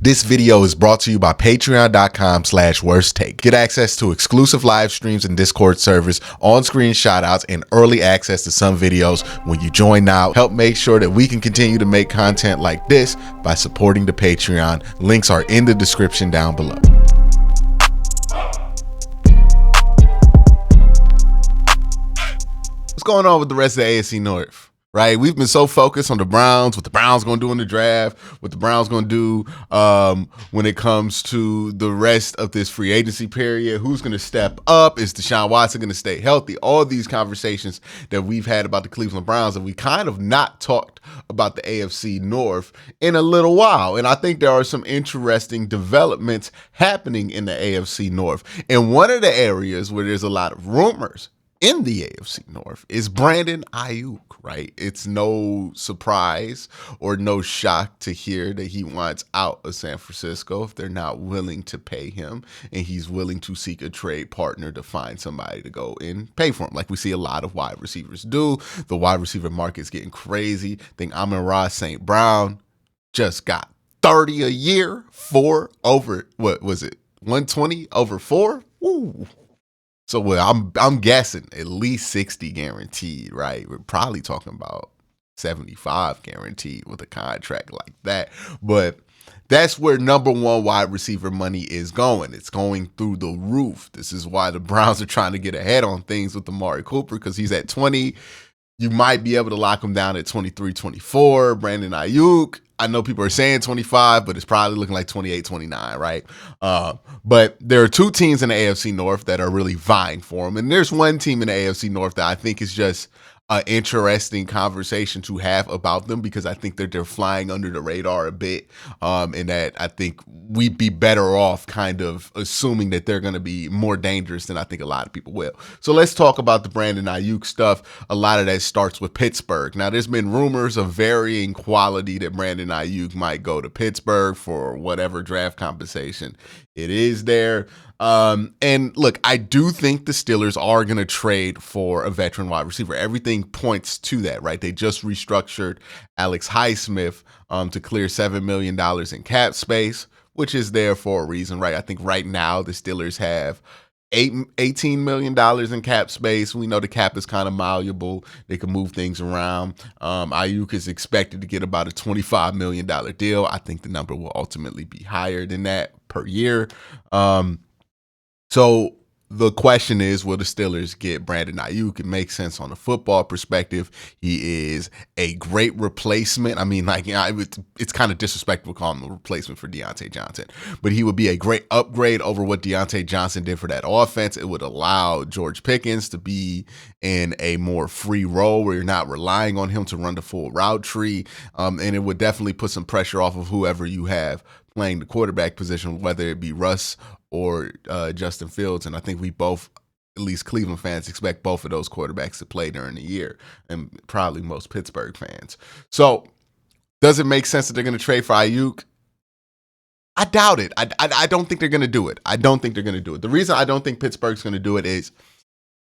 This video is brought to you by patreon.com/worsttake. Get access to exclusive live streams and Discord servers, on-screen shoutouts, and early access to some videos when you join now. Help make sure that we can continue to make content like this by supporting the Patreon. Links are in the description down below. What's going on with the rest of the AFC North? Right, we've been so focused on the Browns, what the Browns going to do in the draft, what the Browns going to do when it comes to the rest of this free agency period. Who's going to step up? Is Deshaun Watson going to stay healthy? All these conversations that we've had about the Cleveland Browns, and we kind of not talked about the AFC North in a little while. And I think there are some interesting developments happening in the AFC North. And one of the areas where there's a lot of rumors in the AFC North is Brandon Aiyuk, right? It's no surprise or no shock to hear that he wants out of San Francisco if they're not willing to pay him, and he's willing to seek a trade partner to find somebody to go and pay for him, like we see a lot of wide receivers do. The wide receiver market's getting crazy. I think Amon-Ra St. Brown just got 30 a year for over, what was it, 120 over 4? Woo. So I'm guessing at least 60 guaranteed, right? We're probably talking about 75 guaranteed with a contract like that. But that's where number one wide receiver money is going. It's going through the roof. This is why the Browns are trying to get ahead on things with Amari Cooper, because he's at 20. You might be able to lock him down at 23, 24. Brandon Aiyuk, I know people are saying 25, but it's probably looking like 28, 29, right? But there are two teams in the AFC North that are really vying for him. And there's one team in the AFC North that I think is just an interesting conversation to have about them, because I think that they're flying under the radar a bit, and that I think we'd be better off kind of assuming that they're going to be more dangerous than I think a lot of people will. So let's talk about the Brandon Aiyuk stuff. A lot of that starts with Pittsburgh. Now, there's been rumors of varying quality that Brandon Aiyuk might go to Pittsburgh for whatever draft compensation it is there. And look, I do think the Steelers are going to trade for a veteran wide receiver. Everything points to that, right? They just restructured Alex Highsmith to clear $7 million in cap space, which is there for a reason, right? I think right now the Steelers have $18 million in cap space. We know the cap is kind of malleable. They can move things around. Aiyuk is expected to get about a $25 million deal. I think the number will ultimately be higher than that per year. So the question is, will the Steelers get Brandon Aiyuk? It makes sense on a football perspective. He is a great replacement. I mean, like, it's kind of disrespectful to call him a replacement for Diontae Johnson, but he would be a great upgrade over what Diontae Johnson did for that offense. It would allow George Pickens to be in a more free role where you're not relying on him to run the full route tree. And it would definitely put some pressure off of whoever you have playing the quarterback position, whether it be Russ or Justin Fields. And I think we both, at least Cleveland fans, expect both of those quarterbacks to play during the year, and probably most Pittsburgh fans. So does it make sense that they're going to trade for Aiyuk? I doubt it. I don't think they're going to do it. I don't think they're going to do it. The reason I don't think Pittsburgh's going to do it is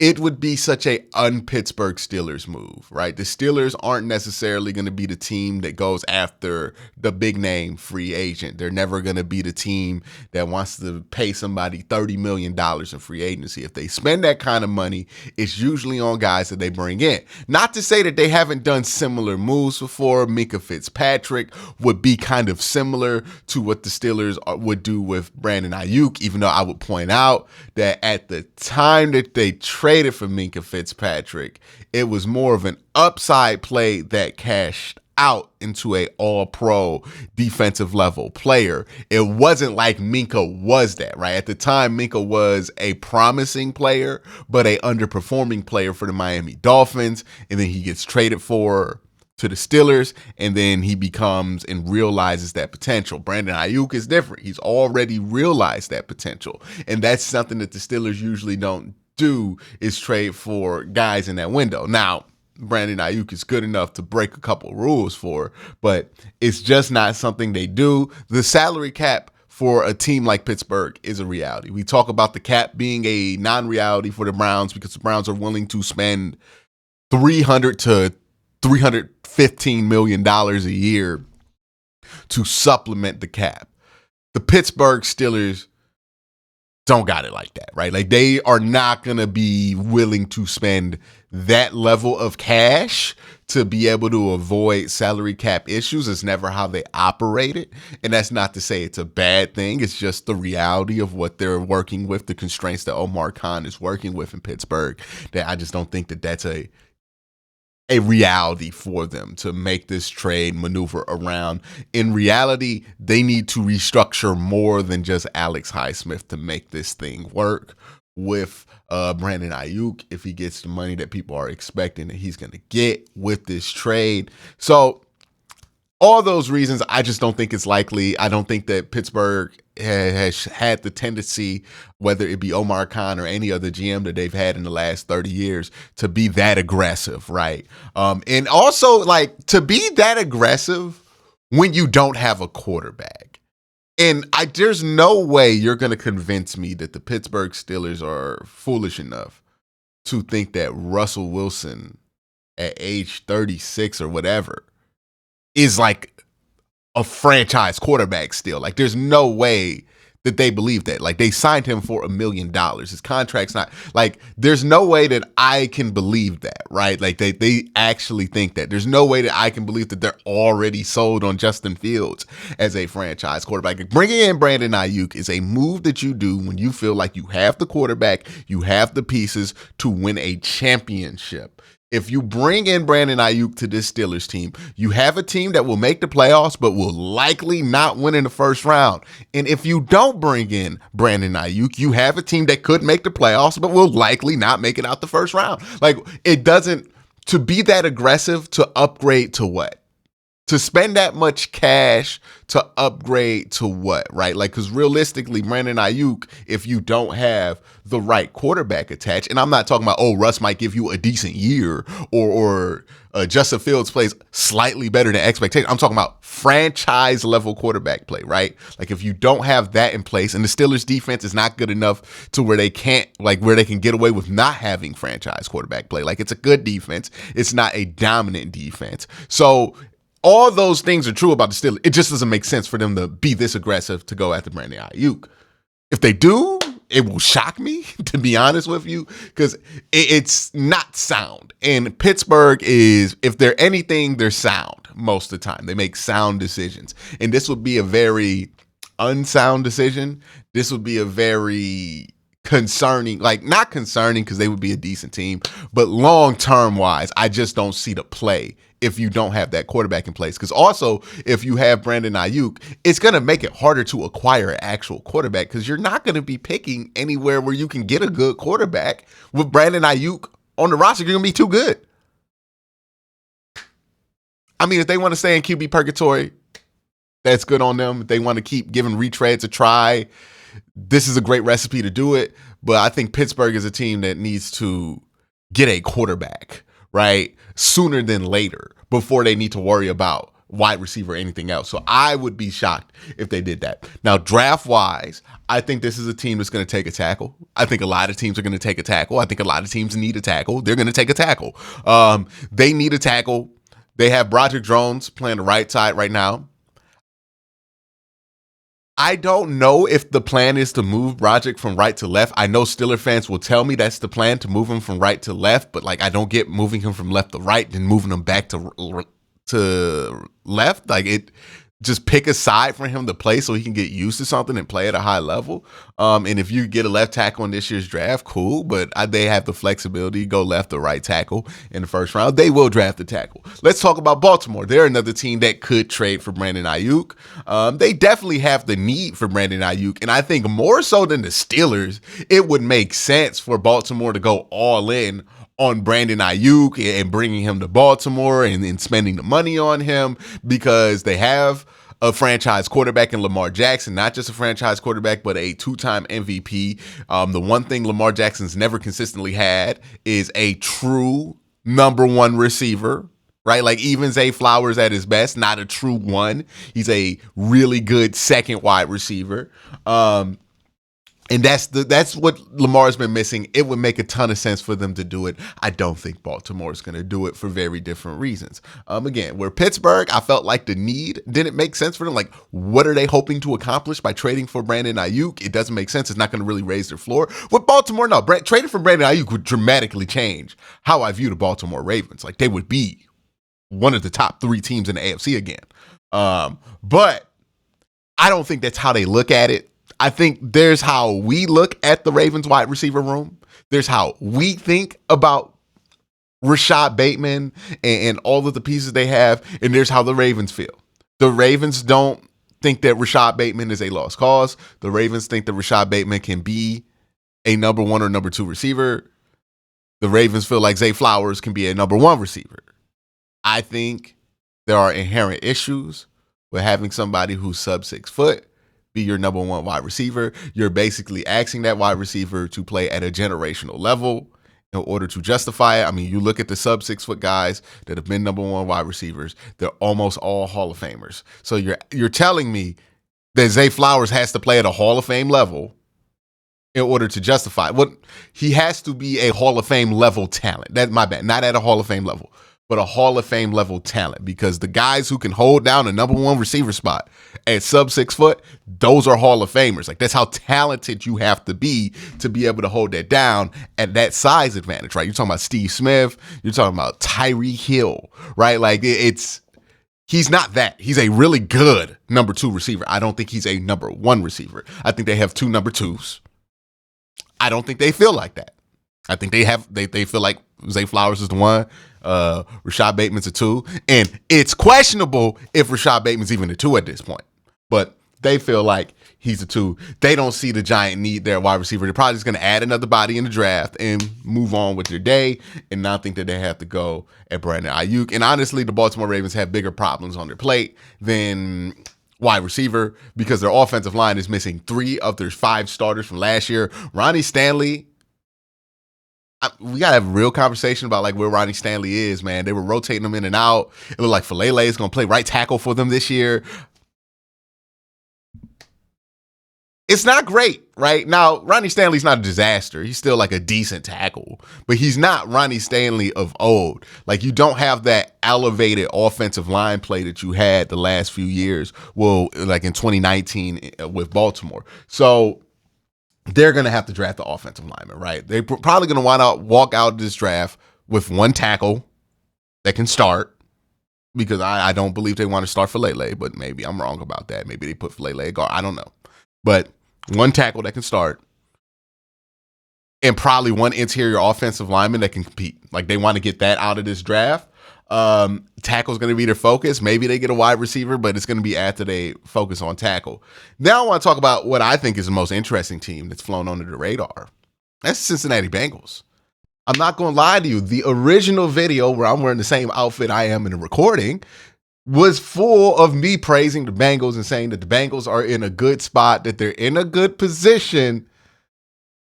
it would be such a un-Pittsburgh Steelers move, right? The Steelers aren't necessarily going to be the team that goes after the big name free agent. They're never going to be the team that wants to pay somebody $30 million in free agency. If they spend that kind of money, it's usually on guys that they bring in. Not to say that they haven't done similar moves before. Minkah Fitzpatrick would be kind of similar to what the Steelers would do with Brandon Aiyuk, even though I would point out that at the time that they traded for Minkah Fitzpatrick, it was more of an upside play that cashed out into a all-pro defensive level player. It wasn't like Minkah was that, right? At the time, Minkah was a promising player, but a underperforming player for the Miami Dolphins, and then he gets traded to the Steelers, and then he becomes and realizes that potential. Brandon Aiyuk is different. He's already realized that potential, and that's something that the Steelers usually don't do, is trade for guys in that window. Now, Brandon Aiyuk is good enough to break a couple rules for, but it's just not something they do. The salary cap for a team like Pittsburgh is a reality. We talk about the cap being a non-reality for the Browns because the Browns are willing to spend $300 to $315 million a year to supplement the cap. The Pittsburgh Steelers don't got it like that, right? Like they are not going to be willing to spend that level of cash to be able to avoid salary cap issues. It's never how they operate it. And that's not to say it's a bad thing. It's just the reality of what they're working with, the constraints that Omar Khan is working with in Pittsburgh, that I just don't think that that's a reality for them to make this trade maneuver around. In reality, they need to restructure more than just Alex Highsmith to make this thing work with Brandon Aiyuk, if he gets the money that people are expecting that he's going to get with this trade. So all those reasons, I just don't think it's likely. I don't think that Pittsburgh has had the tendency, whether it be Omar Khan or any other GM that they've had in the last 30 years, to be that aggressive, right? And also, like, to be that aggressive when you don't have a quarterback. And there's no way you're going to convince me that the Pittsburgh Steelers are foolish enough to think that Russell Wilson at age 36 or whatever is like a franchise quarterback still. Like, there's no way that they believe that. Like, they signed him for $1 million. His contract's not, like, there's no way that I can believe that, right? Like, they actually think that. There's no way that I can believe that they're already sold on Justin Fields as a franchise quarterback. Bringing in Brandon Aiyuk is a move that you do when you feel like you have the quarterback, you have the pieces to win a championship. If you bring in Brandon Aiyuk to this Steelers team, you have a team that will make the playoffs but will likely not win in the first round. And if you don't bring in Brandon Aiyuk, you have a team that could make the playoffs but will likely not make it out the first round. Like, it doesn't, to be that aggressive to upgrade to what? To spend that much cash to upgrade to what, right? Like, because realistically, Brandon Aiyuk, if you don't have the right quarterback attached, and I'm not talking about, oh, Russ might give you a decent year or Justin Fields plays slightly better than expectation. I'm talking about franchise level quarterback play, right? Like, if you don't have that in place, and the Steelers defense is not good enough to where they can't, like, where they can get away with not having franchise quarterback play. Like, it's a good defense. It's not a dominant defense. So all those things are true about the Steelers. It just doesn't make sense for them to be this aggressive to go after Brandon Aiyuk. If they do, it will shock me, to be honest with you, because it's not sound. And Pittsburgh is, if they're anything, they're sound most of the time. They make sound decisions. And this would be a very unsound decision. This would be a very concerning, like, not concerning because they would be a decent team, but long-term wise, I just don't see the play if you don't have that quarterback in place. Because also, if you have Brandon Aiyuk, it's going to make it harder to acquire an actual quarterback because you're not going to be picking anywhere where you can get a good quarterback with Brandon Aiyuk on the roster. You're going to be too good. I mean, if they want to stay in QB purgatory, that's good on them. If they want to keep giving retreads a try, this is a great recipe to do it. But I think Pittsburgh is a team that needs to get a quarterback, right, sooner than later before they need to worry about wide receiver or anything else. So I would be shocked if they did that. Now, draft-wise, I think this is a team that's going to take a tackle. I think a lot of teams are going to take a tackle. I think a lot of teams need a tackle. They're going to take a tackle. They need a tackle. They have Broderick Jones playing the right side right now. I don't know if the plan is to move Broderick from right to left. I know Steeler fans will tell me that's the plan, to move him from right to left, but, like, I don't get moving him from left to right and moving him back to left. Like, it, just pick a side for him to play so he can get used to something and play at a high level. And if you get a left tackle in this year's draft, cool, but they have the flexibility to go left or right tackle in the first round. They will draft the tackle. Let's talk about Baltimore. They're another team that could trade for Brandon Aiyuk. They definitely have the need for Brandon Aiyuk, and I think more so than the Steelers, it would make sense for Baltimore to go all in on Brandon Aiyuk and bringing him to Baltimore and spending the money on him, because they have a franchise quarterback in Lamar Jackson, not just a franchise quarterback, but a two-time MVP. The one thing Lamar Jackson's never consistently had is a true number one receiver, right? Like, even Zay Flowers at his best, not a true one. He's a really good second wide receiver. And And that's what Lamar's been missing. It would make a ton of sense for them to do it. I don't think Baltimore is going to do it for very different reasons. Again, where Pittsburgh, I felt like the need didn't make sense for them. Like, what are they hoping to accomplish by trading for Brandon Aiyuk? It doesn't make sense. It's not going to really raise their floor. With Baltimore, no. Trading for Brandon Aiyuk would dramatically change how I view the Baltimore Ravens. Like, they would be one of the top 3 teams in the AFC again. But I don't think that's how they look at it. I think there's how we look at the Ravens wide receiver room. There's how we think about Rashad Bateman and all of the pieces they have. And there's how the Ravens feel. The Ravens don't think that Rashad Bateman is a lost cause. The Ravens think that Rashad Bateman can be a number 1 or number 2 receiver. The Ravens feel like Zay Flowers can be a number 1 receiver. I think there are inherent issues with having somebody who's sub 6 foot be your number 1 wide receiver. You're basically asking that wide receiver to play at a generational level in order to justify it. I mean, you look at the sub 6 foot guys that have been number 1 wide receivers, they're almost all Hall of Famers. So you're telling me that Zay Flowers has to play at a Hall of Fame level in order to justify it. Well, he has to be a Hall of Fame level talent. That's my bad. Not at a Hall of Fame level, but a Hall of Fame level talent, because the guys who can hold down a number 1 receiver spot at sub 6 foot, those are Hall of Famers. Like, that's how talented you have to be able to hold that down at that size advantage, right? You're talking about Steve Smith. You're talking about Tyreek Hill, right? Like, he's not that. He's a really good number 2 receiver. I don't think he's a number 1 receiver. I think they have 2 number 2s. I don't think they feel like that. I think they feel like Zay Flowers is the 1. Rashad Bateman's a 2. And it's questionable if Rashad Bateman's even a 2 at this point. But they feel like he's a 2. They don't see the giant need there at wide receiver. They're probably just going to add another body in the draft and move on with their day and not think that they have to go at Brandon Aiyuk. And honestly, the Baltimore Ravens have bigger problems on their plate than wide receiver, because their offensive line is missing 3 of their 5 starters from last year. Ronnie Stanley, we got to have a real conversation about like where Ronnie Stanley is, man. They were rotating him in and out. It looked like Falele is going to play right tackle for them this year. It's not great, right? Now, Ronnie Stanley's not a disaster. He's still like a decent tackle, but he's not Ronnie Stanley of old. Like, you don't have that elevated offensive line play that you had the last few years. Well, like in 2019 with Baltimore. So they're going to have to draft the offensive lineman, right? They're probably going to walk out this draft with 1 tackle that can start, because I don't believe they want to start Falele, but maybe I'm wrong about that. Maybe they put Falele at guard. I don't know. But 1 tackle that can start, and probably 1 interior offensive lineman that can compete. Like, they want to get that out of this draft. Tackle's going to be their focus. Maybe they get a wide receiver, but it's going to be after they focus on tackle. Now I want to talk about what I think is the most interesting team that's flown under the radar. That's the Cincinnati Bengals. I'm not going to lie to you. The original video where I'm wearing the same outfit I am in the recording was full of me praising the Bengals and saying that the Bengals are in a good spot, that they're in a good position.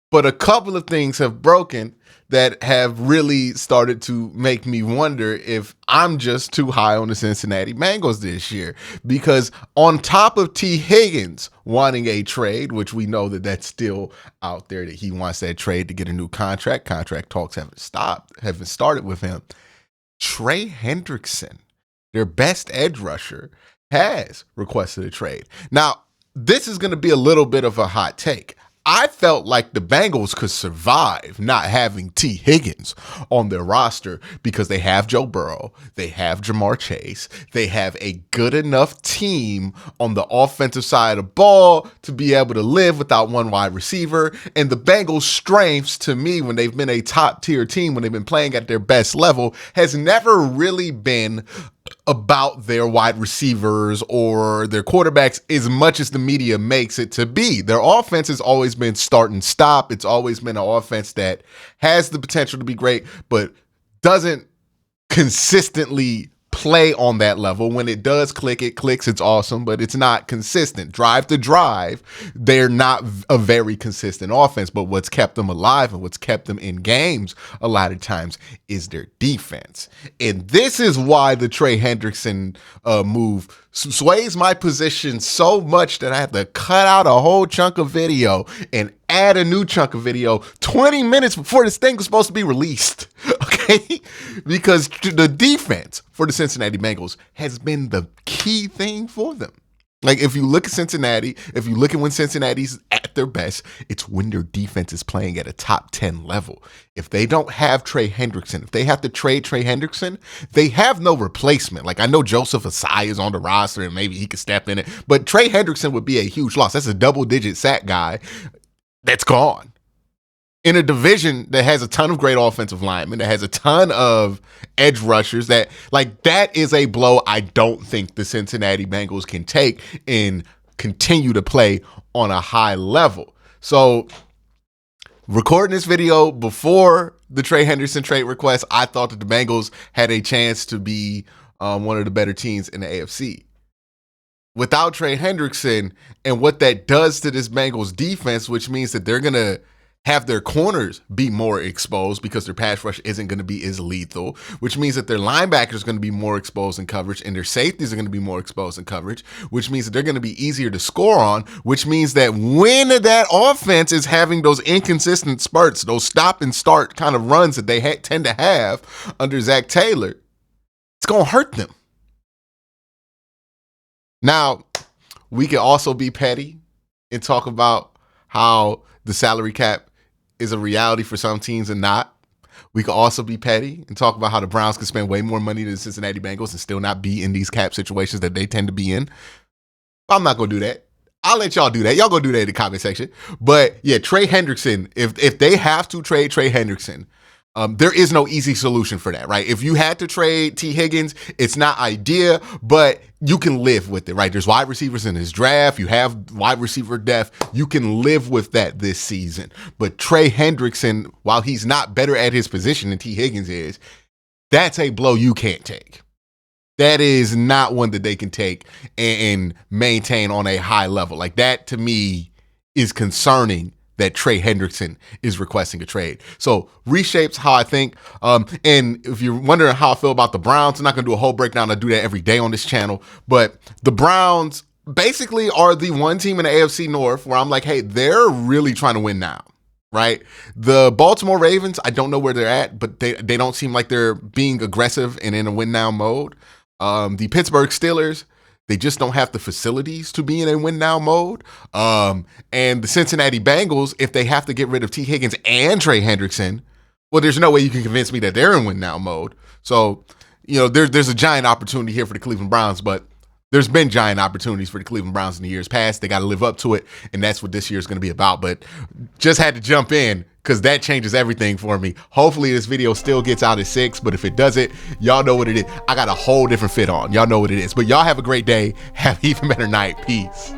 But a couple of things have broken that have really started to make me wonder if I'm just too high on the Cincinnati Bengals this year. Because on top of T. Higgins wanting a trade, which we know that that's still out there, that he wants that trade to get a new contract. Contract talks haven't started with him. Trey Hendrickson, their best edge rusher, has requested a trade. Now, this is going to be a little bit of a hot take. I felt like the Bengals could survive not having T. Higgins on their roster because they have Joe Burrow, they have Jamar Chase, they have a good enough team on the offensive side of the ball to be able to live without 1 wide receiver. And the Bengals' strengths, to me, when they've been a top-tier team, when they've been playing at their best level, has never really been about their wide receivers or their quarterbacks as much as the media makes it to be. Their offense has always been start and stop. It's always been an offense that has the potential to be great, but doesn't consistently play on that level. When it does click, it clicks, it's awesome, but it's not consistent. Drive to drive, they're not a very consistent offense, but what's kept them alive and what's kept them in games a lot of times is their defense. And this is why the Trey Hendrickson move sways my position so much that I have to cut out a whole chunk of video and add a new chunk of video 20 minutes before this thing was supposed to be released. Okay? Because the defense for the Cincinnati Bengals has been the key thing for them. Like, if you look at Cincinnati, if you look at when Cincinnati's at their best, it's when their defense is playing at a top 10 level. If they don't have Trey Hendrickson, if they have to trade Trey Hendrickson, they have no replacement. Like, I know Joseph Asai is on the roster and maybe he could step in it, but Trey Hendrickson would be a huge loss. That's a double-digit sack guy that's gone. In a division that has a ton of great offensive linemen, that has a ton of edge rushers, that is a blow I don't think the Cincinnati Bengals can take and continue to play on a high level. So, recording this video before the Trey Hendrickson trade request, I thought that the Bengals had a chance to be one of the better teams in the AFC. Without Trey Hendrickson and what that does to this Bengals defense, which means that they're going to have their corners be more exposed because their pass rush isn't going to be as lethal, which means that their linebackers are going to be more exposed in coverage and their safeties are going to be more exposed in coverage, which means that they're going to be easier to score on, which means that when that offense is having those inconsistent spurts, those stop and start kind of runs that they tend to have under Zach Taylor, it's going to hurt them. Now, we can also be petty and talk about how the salary cap is a reality for some teams and not. We could also be petty and talk about how the Browns can spend way more money than the Cincinnati Bengals and still not be in these cap situations that they tend to be in. I'm not going to do that. I'll let y'all do that. Y'all go do that in the comment section. But yeah, Trey Hendrickson, if they have to trade Trey Hendrickson, there is no easy solution for that, right? If you had to trade T. Higgins, it's not ideal, but you can live with it, right? There's wide receivers in his draft. You have wide receiver depth. You can live with that this season. But Trey Hendrickson, while he's not better at his position than T. Higgins is, that's a blow you can't take. That is not one that they can take and maintain on a high level. Like, that to me is concerning that Trey Hendrickson is requesting a trade. So reshapes how I think. And if you're wondering how I feel about the Browns, I'm not going to do a whole breakdown. I do that every day on this channel. But the Browns basically are the one team in the AFC North where I'm like, hey, they're really trying to win now, right? The Baltimore Ravens, I don't know where they're at, but they don't seem like they're being aggressive and in a win now mode. The Pittsburgh Steelers, they just don't have the facilities to be in a win now mode. And the Cincinnati Bengals, if they have to get rid of T. Higgins and Trey Hendrickson, well, there's no way you can convince me that they're in win now mode. So, there's a giant opportunity here for the Cleveland Browns, but there's been giant opportunities for the Cleveland Browns in the years past. They got to live up to it, and that's what this year is going to be about. But just had to jump in because that changes everything for me. Hopefully this video still gets out at 6, but if it doesn't, y'all know what it is. I got a whole different fit on. Y'all know what it is. But y'all have a great day. Have an even better night. Peace.